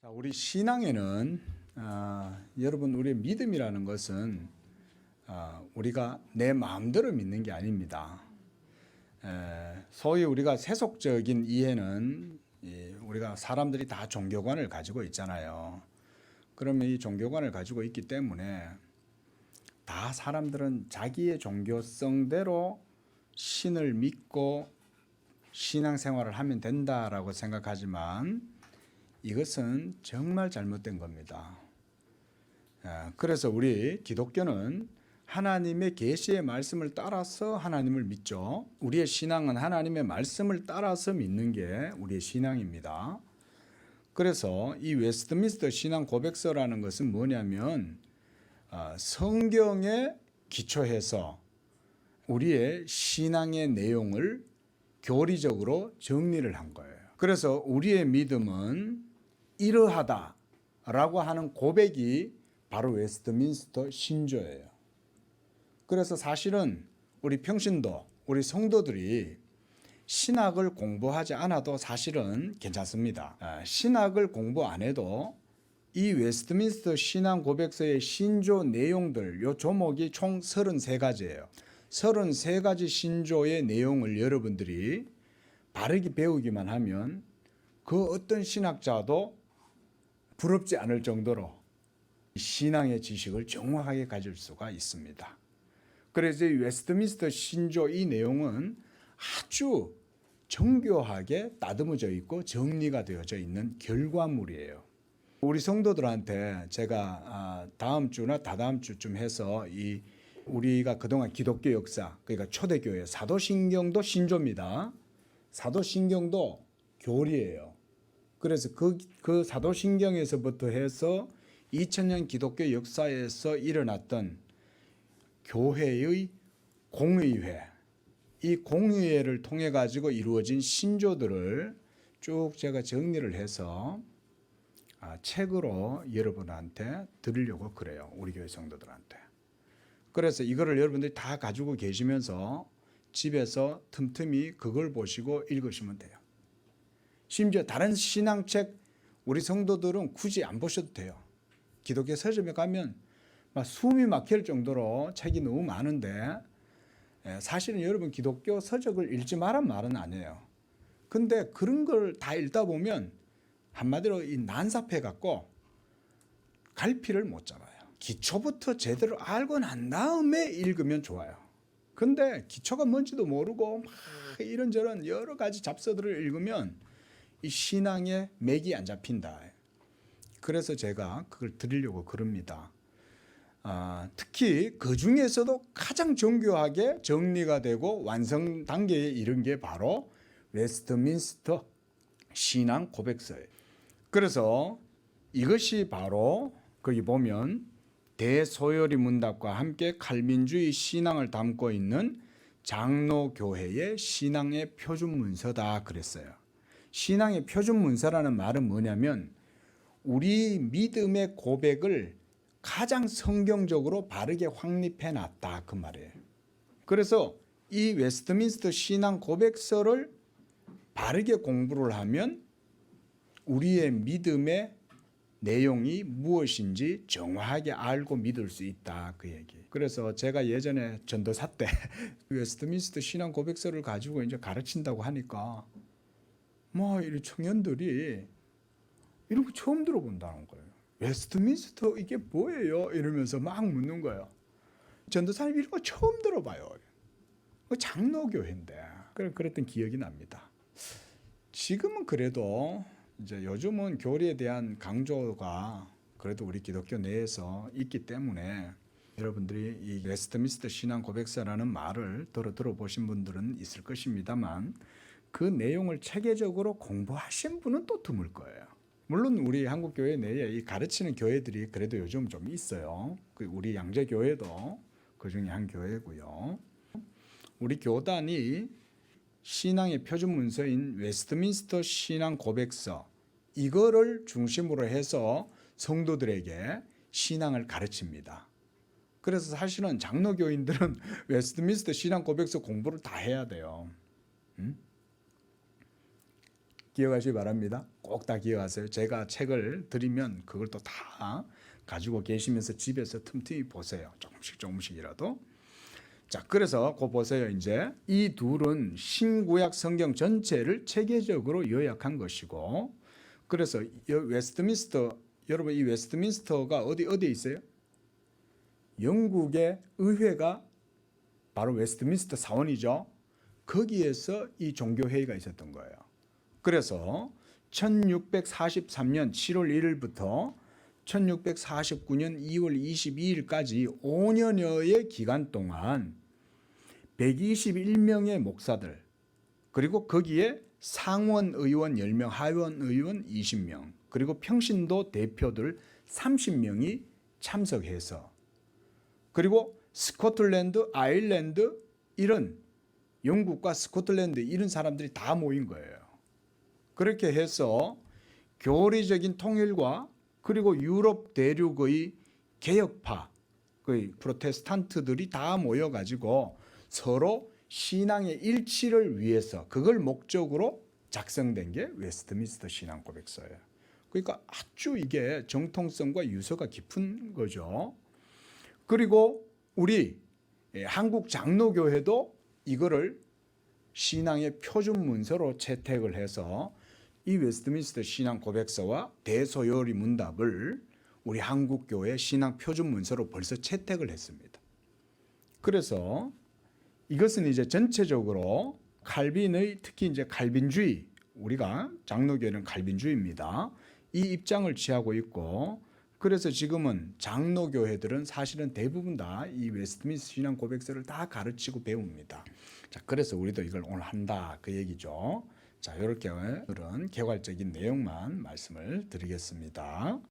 자, 우리 신앙에는 여러분 우리의 믿음이라는 것은 우리가 내 마음대로 믿는 게 아닙니다. 소위 우리가 세속적인 이해는 우리가 사람들이 다 종교관을 가지고 있잖아요. 그러면 이 종교관을 가지고 있기 때문에 다 사람들은 자기의 종교성대로 신을 믿고 신앙생활을 하면 된다라고 생각하지만 이것은 정말 잘못된 겁니다. 그래서 우리 기독교는 하나님의 계시의 말씀을 따라서 하나님을 믿죠. 우리의 신앙은 하나님의 말씀을 따라서 믿는 게 우리의 신앙입니다. 그래서 이 웨스트민스터 신앙 고백서라는 것은 뭐냐면 성경에 기초해서 우리의 신앙의 내용을 교리적으로 정리를 한 거예요. 그래서 우리의 믿음은 이러하다라고 하는 고백이 바로 웨스트민스터 신조예요. 그래서 사실은 우리 평신도, 우리 성도들이 신학을 공부하지 않아도 사실은 괜찮습니다. 신학을 공부 안 해도 이 웨스트민스터 신앙 고백서의 신조 내용들, 요 조목이 총 33가지예요. 33가지 신조의 내용을 여러분들이 바르게 배우기만 하면 그 어떤 신학자도 부럽지 않을 정도로 신앙의 지식을 정확하게 가질 수가 있습니다. 그래서 이 웨스트민스터 신조 이 내용은 아주 정교하게 다듬어져 있고 정리가 되어져 있는 결과물이에요. 우리 성도들한테 제가 다음 주나 다다음 주쯤 해서 우리가 그동안 기독교 역사, 그러니까 초대교회 사도신경도 신조입니다. 사도신경도 교리예요. 그래서 그 사도신경에서부터 해서 2000년 기독교 역사에서 일어났던 교회의 공의회, 이 공의회를 통해 가지고 이루어진 신조들을 쭉 제가 정리를 해서 책으로 여러분한테 드리려고 그래요. 우리 교회 성도들한테. 그래서 이거를 여러분들이 다 가지고 계시면서 집에서 틈틈이 그걸 보시고 읽으시면 돼요. 심지어 다른 신앙책 우리 성도들은 굳이 안 보셔도 돼요. 기독교 서점에 가면 막 숨이 막힐 정도로 책이 너무 많은데 사실은 여러분 기독교 서적을 읽지 말란 말은 아니에요. 근데 그런 걸 다 읽다 보면 한마디로 이 난삽해 갖고 갈피를 못 잡아요. 기초부터 제대로 알고 난 다음에 읽으면 좋아요. 근데 기초가 뭔지도 모르고 막 이런저런 여러 가지 잡서들을 읽으면 이 신앙의 맥이 안 잡힌다. 그래서 제가 그걸 드리려고 그럽니다. 특히 그 중에서도 가장 정교하게 정리가 되고 완성 단계에 이른 게 바로 웨스트민스터 신앙 고백서예요. 그래서 이것이 바로 거기 보면 대소요리 문답과 함께 칼빈주의 신앙을 담고 있는 장로교회의 신앙의 표준 문서다 그랬어요. 신앙의 표준 문서라는 말은 뭐냐면 우리 믿음의 고백을 가장 성경적으로 바르게 확립해 놨다 그 말이에요. 그래서 이 웨스트민스터 신앙 고백서를 바르게 공부를 하면 우리의 믿음의 내용이 무엇인지 정확하게 알고 믿을 수 있다 그 얘기. 그래서 제가 예전에 전도사 때 웨스트민스터 신앙 고백서를 가지고 이제 가르친다고 하니까 이 청년들이 이런 거 처음 들어본다는 거예요. 웨스트민스터 이게 뭐예요? 이러면서 막 묻는 거예요. 전도사님 이런 거 처음 들어봐요. 장로교회인데. 그랬던 기억이 납니다. 지금은 그래도 이제 요즘은 교리에 대한 강조가 그래도 우리 기독교 내에서 있기 때문에 여러분들이 이 웨스트민스터 신앙 고백서라는 말을 들어보신 분들은 있을 것입니다만 그 내용을 체계적으로 공부하신 분은 또 드물 거예요. 물론 우리 한국교회 내에 이 가르치는 교회들이 그래도 요즘 좀 있어요. 우리 양재교회도 그 중에 한 교회고요. 우리 교단이 신앙의 표준 문서인 웨스트민스터 신앙 고백서 이거를 중심으로 해서 성도들에게 신앙을 가르칩니다. 그래서 사실은 장로교인들은 웨스트민스터 신앙 고백서 공부를 다 해야 돼요. 기억하시기 바랍니다. 꼭 다 기억하세요. 제가 책을 드리면 그걸 또 다 가지고 계시면서 집에서 틈틈이 보세요. 조금씩이라도. 자, 그래서 그 보세요. 이제 이 둘은 신구약 성경 전체를 체계적으로 요약한 것이고, 그래서 웨스트민스터, 여러분 이 웨스트민스터가 어디에 있어요? 영국의 의회가 바로 웨스트민스터 사원이죠. 거기에서 이 종교회의가 있었던 거예요. 그래서 1643년 7월 1일부터 1649년 2월 22일까지 5년여의 기간 동안 121명의 목사들, 그리고 거기에 상원 의원 10명, 하원 의원 20명, 그리고 평신도 대표들 30명이 참석해서, 그리고 스코틀랜드, 아일랜드 이런 영국과 스코틀랜드 이런 사람들이 다 모인 거예요. 그렇게 해서 교리적인 통일과 그리고 유럽 대륙의 개혁파, 그 프로테스탄트들이 다 모여가지고 서로 신앙의 일치를 위해서 그걸 목적으로 작성된 게 웨스트민스터 신앙 고백서예요. 그러니까 아주 이게 정통성과 유서가 깊은 거죠. 그리고 우리 한국 장로교회도 이거를 신앙의 표준 문서로 채택을 해서 이 웨스트민스터 신앙 고백서와 대소요리 문답을 우리 한국교회 신앙 표준 문서로 벌써 채택을 했습니다. 그래서 이것은 이제 전체적으로 칼빈의, 특히 이제 칼빈주의, 우리가 장로교회는 칼빈주의입니다. 이 입장을 취하고 있고, 그래서 지금은 장로교회들은 사실은 대부분 다 이 웨스트민스터 신앙 고백서를 다 가르치고 배웁니다. 자, 그래서 우리도 이걸 오늘 한다 그 얘기죠. 자, 이렇게 그런 개괄적인 내용만 말씀을 드리겠습니다.